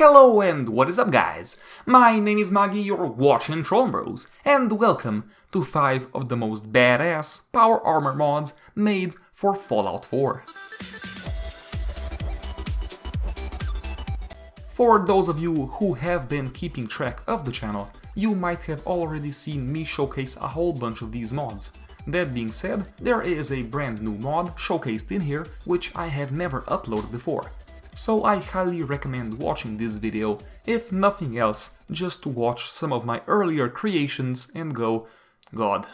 Hello and what is up guys? My name is Maggie, you're watching TrollenBros, and welcome to 5 of the most badass power armor mods made for Fallout 4. For those of you who have been keeping track of the channel, you might have already seen me showcase a whole bunch of these mods. That being said, there is a brand new mod showcased in here which I have never uploaded before. So I highly recommend watching this video, if nothing else, just to watch some of my earlier creations and go, God,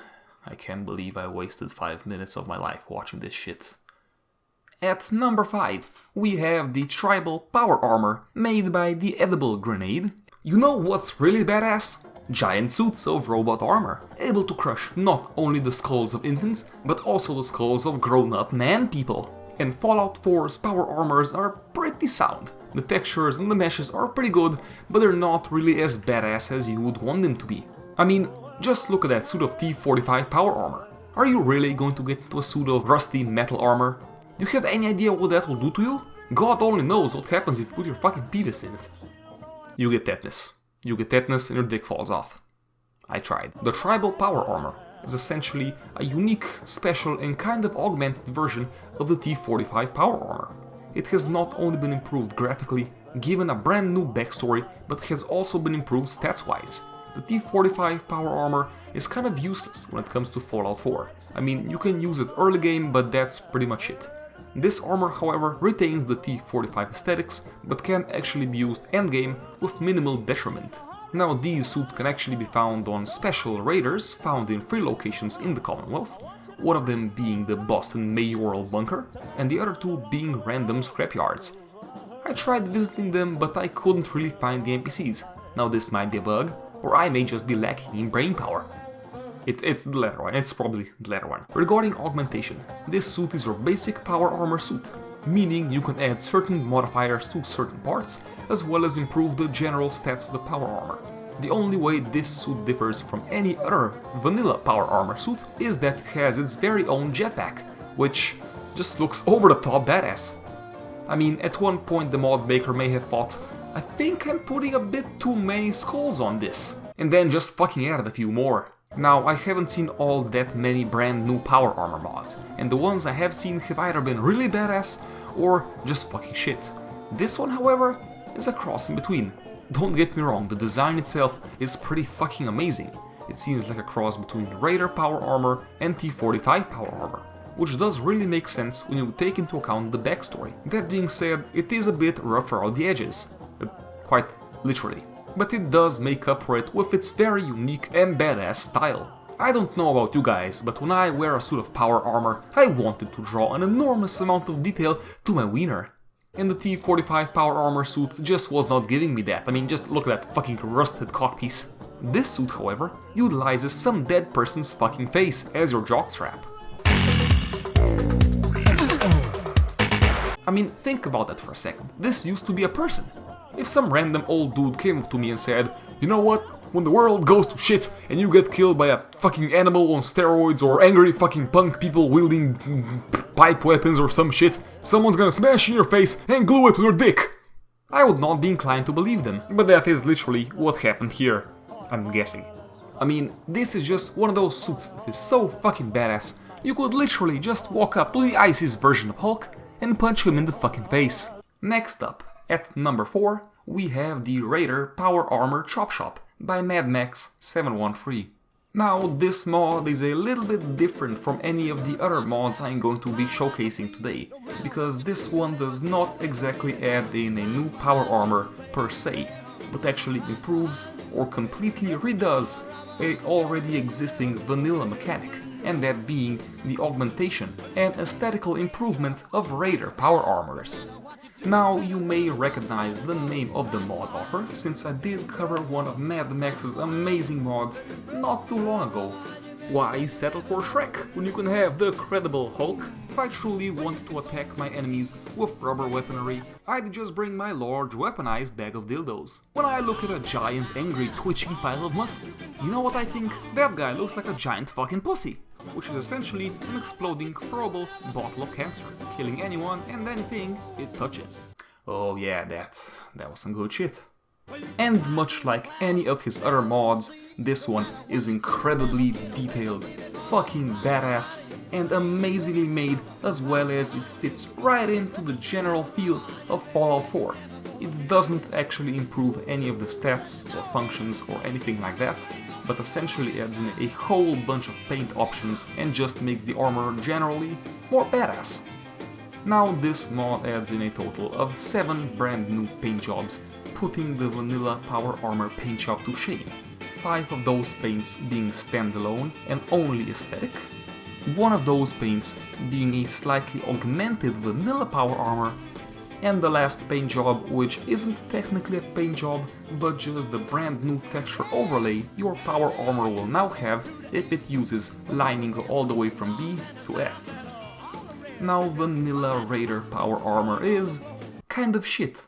I can't believe I wasted 5 minutes of my life watching this shit. At number 5, we have the tribal power armor made by the edible grenade. You know what's really badass? Giant suits of robot armor, able to crush not only the skulls of infants, but also the skulls of grown-up man people. And Fallout 4's power armors are pretty sound. The textures and the meshes are pretty good, but they're not really as badass as you would want them to be. I mean, just look at that suit of T-45 power armor. Are you really going to get into a suit of rusty metal armor? Do you have any idea what that will do to you? God only knows what happens if you put your fucking penis in it. You get tetanus. You get tetanus and your dick falls off. I tried. The tribal power armor is essentially a unique, special and kind of augmented version of the T-45 power armor. It has not only been improved graphically, given a brand new backstory, but has also been improved stats-wise. The T-45 power armor is kind of useless when it comes to Fallout 4. I mean, you can use it early game, but that's pretty much it. This armor, however, retains the T-45 aesthetics, but can actually be used endgame with minimal detriment. Now, these suits can actually be found on special raiders found in 3 locations in the Commonwealth, one of them being the Boston Mayoral Bunker, and the other 2 being random scrapyards. I tried visiting them, but I couldn't really find the NPCs. Now this might be a bug, or I may just be lacking in brain power. It's the latter one, it's probably the latter one. Regarding augmentation, this suit is your basic power armor suit, meaning you can add certain modifiers to certain parts, as well as improve the general stats of the power armor. The only way this suit differs from any other vanilla power armor suit is that it has its very own jetpack, which just looks over the top badass. I mean, at one point the mod maker may have thought, I think I'm putting a bit too many skulls on this, and then just fucking added a few more. Now, I haven't seen all that many brand new power armor mods, and the ones I have seen have either been really badass or just fucking shit. This one, however, is a cross in between. Don't get me wrong, the design itself is pretty fucking amazing. It seems like a cross between Raider power armor and T-45 power armor, which does really make sense when you take into account the backstory. That being said, it is a bit rough around the edges, quite literally. But it does make up for it with its very unique and badass style. I don't know about you guys, but when I wear a suit of power armor, I wanted to draw an enormous amount of detail to my wiener. And the T-45 power armor suit just was not giving me that. I mean, just look at that fucking rusted cockpiece. This suit, however, utilizes some dead person's fucking face as your jockstrap. I mean, think about that for a second. This used to be a person. If some random old dude came up to me and said, you know what, when the world goes to shit and you get killed by a fucking animal on steroids or angry fucking punk people wielding pipe weapons or some shit, someone's gonna smash in your face and glue it with your dick. I would not be inclined to believe them, but that is literally what happened here, I'm guessing. I mean, this is just one of those suits that is so fucking badass, you could literally just walk up to the ISIS version of Hulk and punch him in the fucking face. Next up, at number 4, we have the Raider Power Armor Chop Shop by MadMax713. Now, this mod is a little bit different from any of the other mods I'm going to be showcasing today, because this one does not exactly add in a new power armor per se, but actually improves or completely redoes a already existing vanilla mechanic, and that being the augmentation and aesthetical improvement of Raider power armors. Now, you may recognize the name of the mod offer, since I did cover one of Mad Max's amazing mods not too long ago. Why settle for Shrek when you can have the credible Hulk? If I truly wanted to attack my enemies with rubber weaponry, I'd just bring my large weaponized bag of dildos. When I look at a giant angry twitching pile of muscle, you know what I think? That guy looks like a giant fucking pussy. Which is essentially an exploding, throwable bottle of cancer, killing anyone and anything it touches. Oh yeah, that was some good shit. And much like any of his other mods, this one is incredibly detailed, fucking badass, and amazingly made, as well as it fits right into the general feel of Fallout 4. It doesn't actually improve any of the stats or functions or anything like that, but essentially adds in a whole bunch of paint options and just makes the armor generally more badass. Now this mod adds in a total of 7 brand new paint jobs, putting the vanilla power armor paint job to shame. 5 of those paints being standalone and only aesthetic, one of those paints being a slightly augmented vanilla power armor, and the last paint job, which isn't technically a paint job, but just the brand new texture overlay your power armor will now have if it uses lining all the way from B to F. Now vanilla Raider power armor is kind of shit,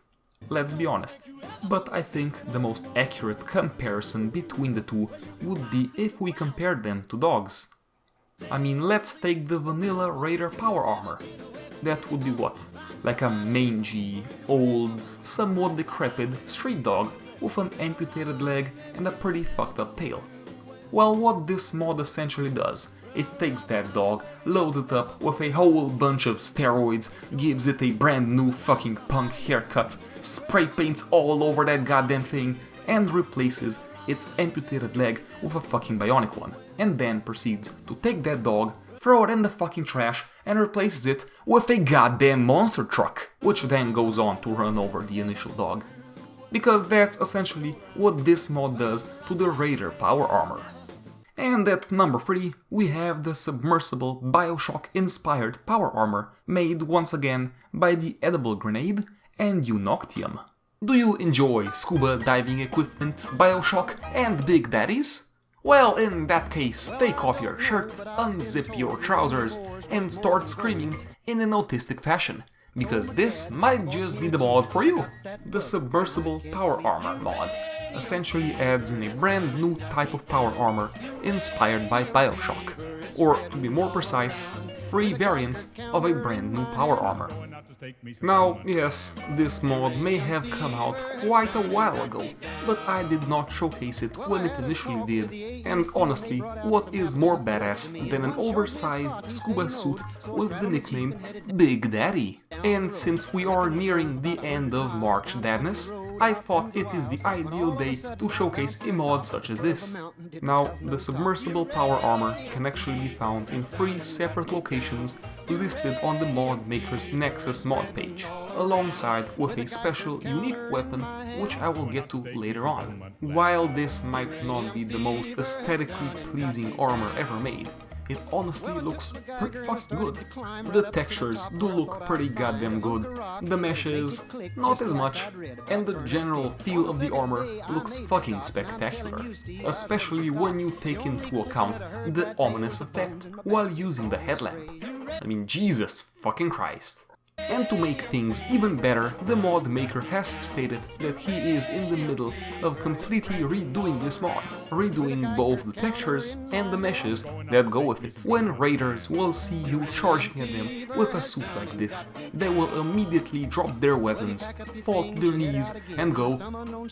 let's be honest. But I think the most accurate comparison between the two would be if we compared them to dogs. I mean, let's take the vanilla Raider power armor. That would be what? Like a mangy, old, somewhat decrepit street dog with an amputated leg and a pretty fucked up tail. Well, what this mod essentially does, it takes that dog, loads it up with a whole bunch of steroids, gives it a brand new fucking punk haircut, spray paints all over that goddamn thing, and replaces its amputated leg with a fucking bionic one, and then proceeds to take that dog, throw it in the fucking trash, and replaces it with a goddamn monster truck, which then goes on to run over the initial dog. Because that's essentially what this mod does to the Raider power armor. And at number 3, we have the Submersible Bioshock-inspired power armor, made once again by the Edible Grenade and Unoctium. Do you enjoy scuba diving equipment, Bioshock, and Big Daddies? Well, in that case, take off your shirt, unzip your trousers, and start screaming in an autistic fashion, because this might just be the mod for you. The Submersible Power Armor mod essentially adds in a brand new type of power armor inspired by Bioshock, or to be more precise, 3 variants of a brand new power armor. Now, yes, this mod may have come out quite a while ago, but I did not showcase it when it initially did, and honestly, what is more badass than an oversized scuba suit with the nickname Big Daddy? And since we are nearing the end of March Madness, I thought it is the ideal day to showcase a mod such as this. Now, the Submersible Power Armor can actually be found in 3 separate locations listed on the mod maker's Nexus mod page, alongside with a special unique weapon which I will get to later on. While this might not be the most aesthetically pleasing armor ever made, it honestly looks pretty fucking good. The textures do look pretty goddamn good, the meshes not as much, and the general feel of the armor looks fucking spectacular, especially when you take into account the ominous effect while using the headlamp. I mean, Jesus fucking Christ. And to make things even better, the mod maker has stated that he is in the middle of completely redoing this mod, redoing both the textures and the meshes that go with it. When raiders will see you charging at them with a suit like this, they will immediately drop their weapons, fall to their knees and go,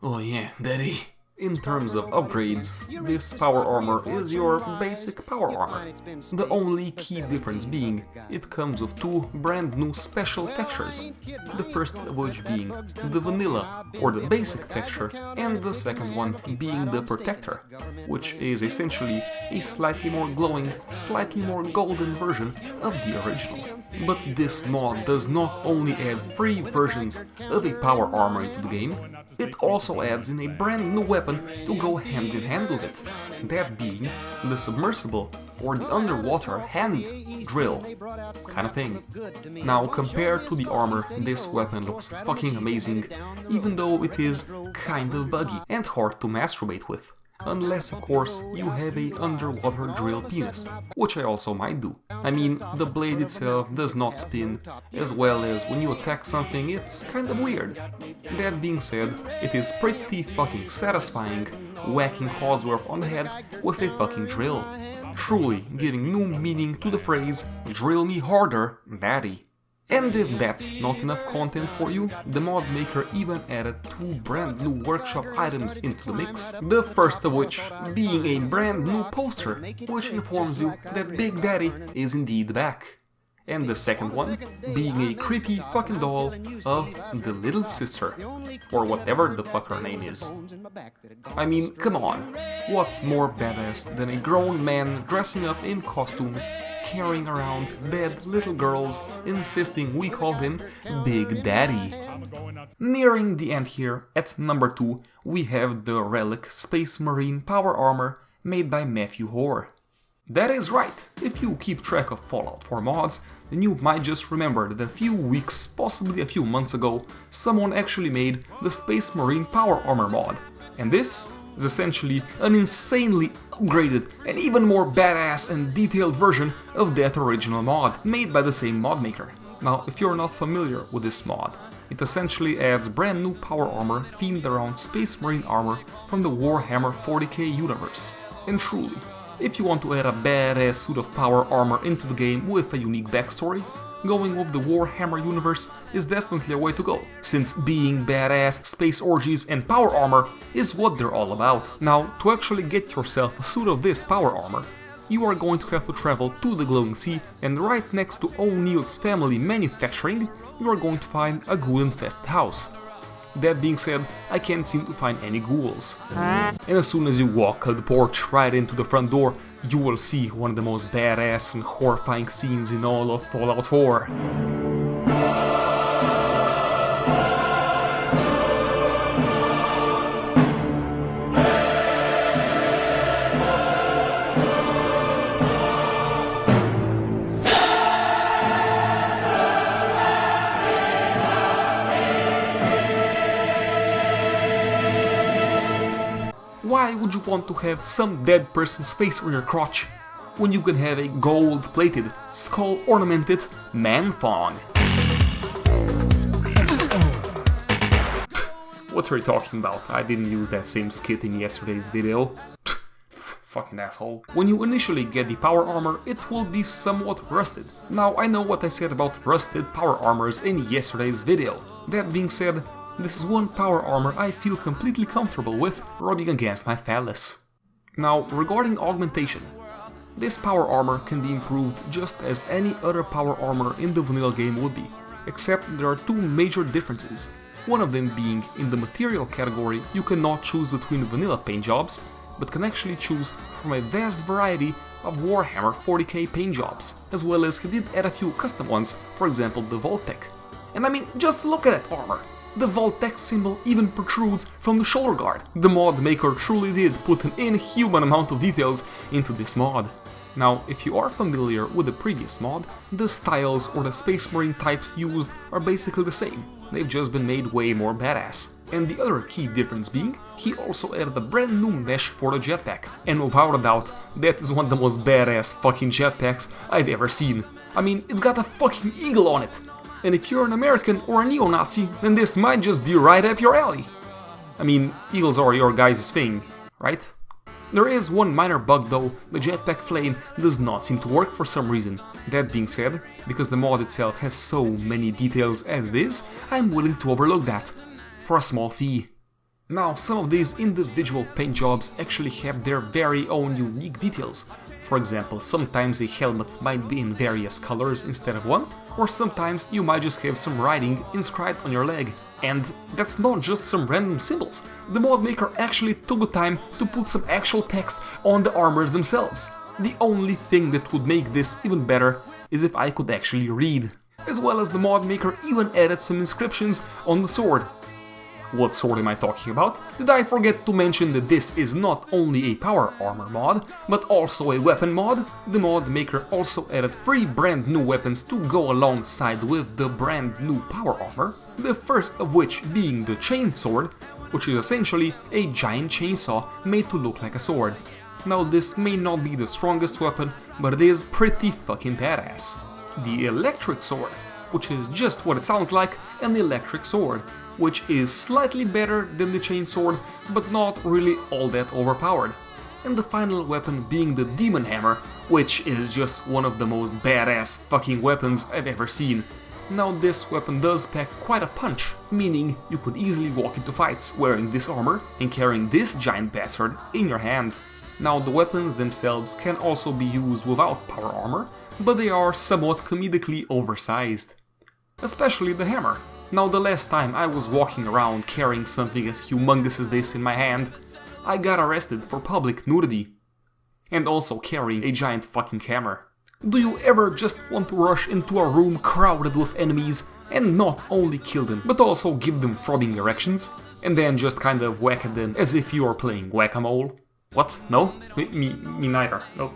"Oh yeah, daddy." In terms of upgrades, this power armor is your basic power armor, the only key difference being it comes with 2 brand new special textures, the first of which being the vanilla or the basic texture, and the second one being the protector, which is essentially a slightly more glowing, slightly more golden version of the original. But this mod does not only add 3 versions of a power armor into the game, it also adds in a brand new weapon to go hand in hand with it, that being the submersible or the underwater hand drill kind of thing. Now, compared to the armor, this weapon looks fucking amazing, even though it is kind of buggy and hard to masturbate with. Unless, of course, you have a underwater drill penis, which I also might do. I mean, the blade itself does not spin, as well as when you attack something, it's kind of weird. That being said, it is pretty fucking satisfying whacking Codsworth on the head with a fucking drill, truly giving new meaning to the phrase "drill me harder, daddy." And if that's not enough content for you, the mod maker even added 2 brand new workshop items into the mix, the first of which being a brand new poster, which informs you that Big Daddy is indeed back. And the second one being a creepy fucking doll of the little sister, or whatever the fuck her name is. I mean, come on, what's more badass than a grown man dressing up in costumes, carrying around dead little girls, insisting we call him Big Daddy? Nearing the end here, at number 2, we have the Relic Space Marine Power Armor made by Matthew Hoare. That is right, if you keep track of Fallout 4 mods, then you might just remember that a few weeks, possibly a few months ago, someone actually made the Space Marine Power Armor mod. And this is essentially an insanely upgraded and even more badass and detailed version of that original mod, made by the same mod maker. Now, if you're not familiar with this mod, it essentially adds brand new power armor themed around Space Marine armor from the Warhammer 40k universe. And truly, if you want to add a badass suit of power armor into the game with a unique backstory, going with the Warhammer universe is definitely a way to go, since being badass, space orgies and power armor is what they're all about. Now, to actually get yourself a suit of this power armor, you are going to have to travel to the Glowing Sea, and right next to O'Neill's Family Manufacturing, you are going to find a ghoul-infested house. That being said, I can't seem to find any ghouls. And as soon as you walk out the porch right into the front door, you will see one of the most badass and horrifying scenes in all of Fallout 4. Why would you want to have some dead person's face on your crotch when you can have a gold-plated, skull-ornamented man thong? What are you talking about? I didn't use that same skit in yesterday's video. Fucking asshole. When you initially get the power armor, it will be somewhat rusted. Now, I know what I said about rusted power armors in yesterday's video. That being said, this is one power armor I feel completely comfortable with rubbing against my phallus. Now, regarding augmentation, this power armor can be improved just as any other power armor in the vanilla game would be, except there are 2 major differences. One of them being, in the material category, you cannot choose between vanilla paint jobs, but can actually choose from a vast variety of Warhammer 40k paint jobs, as well as he did add a few custom ones, for example the Vault-Tec. And I mean, just look at that armor! The Vault-Tec symbol even protrudes from the shoulder guard. The mod maker truly did put an inhuman amount of details into this mod. Now, if you are familiar with the previous mod, the styles or the Space Marine types used are basically the same. They've just been made way more badass. And the other key difference being, he also added a brand new mesh for the jetpack. And without a doubt, that is one of the most badass fucking jetpacks I've ever seen. I mean, it's got a fucking eagle on it. And if you're an American or a neo-Nazi, then this might just be right up your alley. I mean, eagles are your guys' thing, right? There is one minor bug though, the jetpack flame does not seem to work for some reason. That being said, because the mod itself has so many details as it is, I'm willing to overlook that, for a small fee. Now, some of these individual paint jobs actually have their very own unique details. For example, sometimes a helmet might be in various colors instead of one, or sometimes you might just have some writing inscribed on your leg. And that's not just some random symbols. The mod maker actually took the time to put some actual text on the armors themselves. The only thing that would make this even better is if I could actually read. As well as the mod maker even added some inscriptions on the sword. What sword am I talking about? Did I forget to mention that this is not only a power armor mod, but also a weapon mod? The mod maker also added 3 brand new weapons to go alongside with the brand new power armor, the first of which being the chain sword, which is essentially a giant chainsaw made to look like a sword. Now this may not be the strongest weapon, but it is pretty fucking badass. The electric sword, which is just what it sounds like, an electric sword, which is slightly better than the chainsword, but not really all that overpowered. And the final weapon being the Demon Hammer, which is just one of the most badass fucking weapons I've ever seen. Now this weapon does pack quite a punch, meaning you could easily walk into fights wearing this armor and carrying this giant bastard in your hand. Now the weapons themselves can also be used without power armor, but they are somewhat comedically oversized. Especially the hammer. Now the last time I was walking around carrying something as humongous as this in my hand, I got arrested for public nudity. And also carrying a giant fucking hammer. Do you ever just want to rush into a room crowded with enemies and not only kill them, but also give them throbbing erections? And then just kind of whack at them as if you are playing whack-a-mole? What? No? Me neither. No.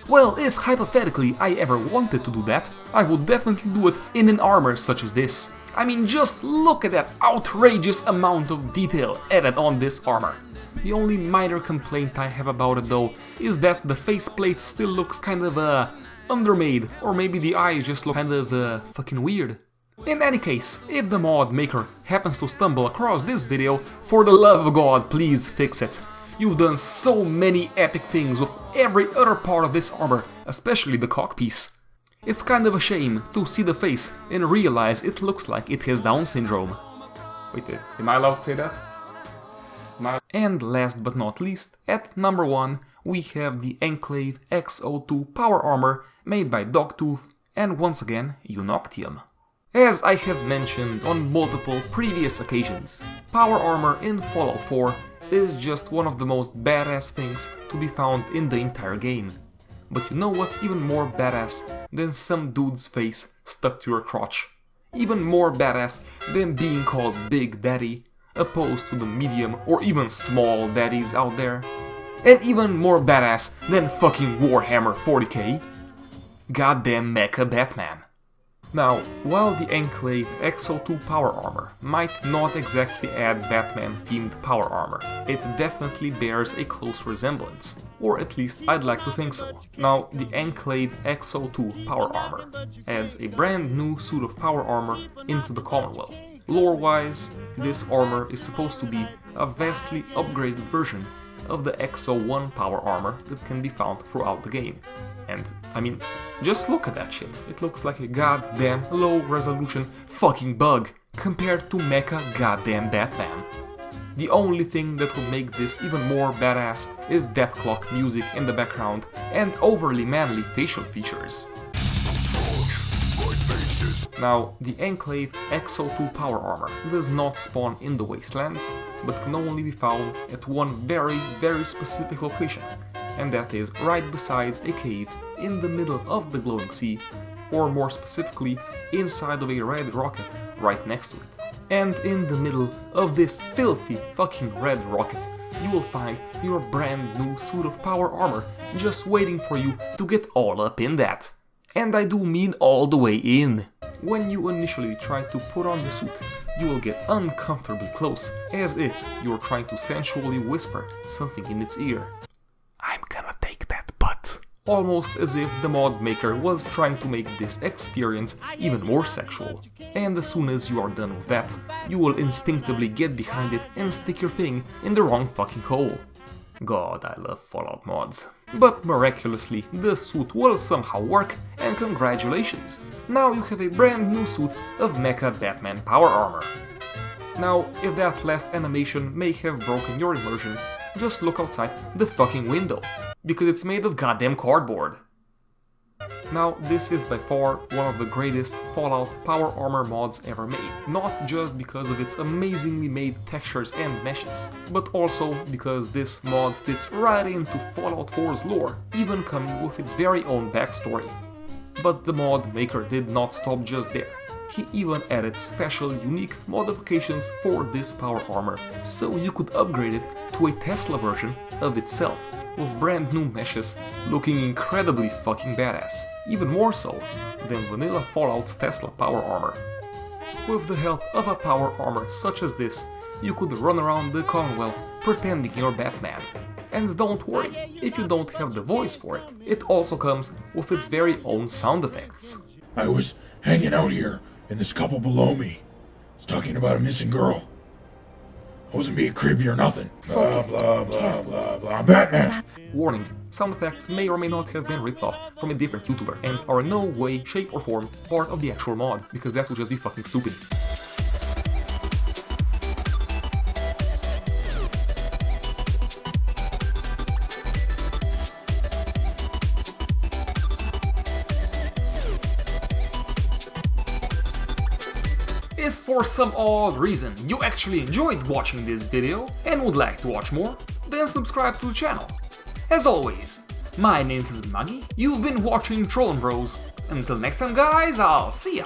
Well, if hypothetically I ever wanted to do that, I would definitely do it in an armor such as this. I mean, just look at that outrageous amount of detail added on this armor. The only minor complaint I have about it though is that the faceplate still looks kind of undermade, or maybe the eyes just look kind of fucking weird. In any case, if the mod maker happens to stumble across this video, for the love of God, please fix it. You've done so many epic things with every other part of this armor, especially the cockpiece. It's kind of a shame to see the face and realize it looks like it has Down syndrome. Wait, am I allowed to say that? And last but not least, at number 1, we have the Enclave EXO2 power armor made by Dogtooth and once again Unoctium. As I have mentioned on multiple previous occasions, power armor in Fallout 4 is just one of the most badass things to be found in the entire game. But you know what's even more badass than some dude's face stuck to your crotch? Even more badass than being called Big Daddy, opposed to the medium or even small daddies out there? And even more badass than fucking Warhammer 40k? Goddamn Mecha Batman. Now, while the Enclave EXO2 power armor might not exactly add Batman-themed power armor, it definitely bears a close resemblance, or at least I'd like to think so. Now, the Enclave EXO2 power armor adds a brand new suit of power armor into the Commonwealth. Lore-wise, this armor is supposed to be a vastly upgraded version of the EXO1 power armor that can be found throughout the game. And, I mean, just look at that shit. It looks like a goddamn low-resolution fucking bug compared to Mecha goddamn Batman. The only thing that would make this even more badass is Deathclock music in the background and overly manly facial features. Now, the Enclave EXO2 power armor does not spawn in the Wastelands, but can only be found at one very specific location, and that is right beside a cave in the middle of the glowing sea, or more specifically, inside of a red rocket right next to it. And in the middle of this filthy fucking red rocket, you will find your brand new suit of power armor just waiting for you to get all up in that. And I do mean all the way in. When you initially try to put on the suit, you will get uncomfortably close, as if you're trying to sensually whisper something in its ear. I'm gonna take that butt. Almost as if the mod maker was trying to make this experience even more sexual. And as soon as you are done with that, you will instinctively get behind it and stick your thing in the wrong fucking hole. God, I love Fallout mods. But miraculously, the suit will somehow work, and congratulations! Now you have a brand new suit of Mecha Batman power armor. Now, if that last animation may have broken your immersion, just look outside the fucking window, because it's made of goddamn cardboard. Now, this is by far one of the greatest Fallout power armor mods ever made, not just because of its amazingly made textures and meshes, but also because this mod fits right into Fallout 4's lore, even coming with its very own backstory. But the mod maker did not stop just there. He even added special unique modifications for this power armor, so you could upgrade it to a Tesla version of itself, with brand new meshes looking incredibly fucking badass, even more so than vanilla Fallout's Tesla power armor. With the help of a power armor such as this, you could run around the Commonwealth pretending you're Batman. And don't worry, if you don't have the voice for it, it also comes with its very own sound effects. I was hanging out here, and this couple below me was talking about a missing girl. wasn't being creepy or nothing. Focus. Blah, blah, Careful. blah, blah. I'm Batman. That's Warning, sound effects may or may not have been ripped off from a different YouTuber and are in no way, shape or form part of the actual mod, because that would just be fucking stupid. If for some odd reason you actually enjoyed watching this video and would like to watch more, then subscribe to the channel. As always, my name is Maggie, you've been watching TrollenBros. Until next time guys, I'll see ya!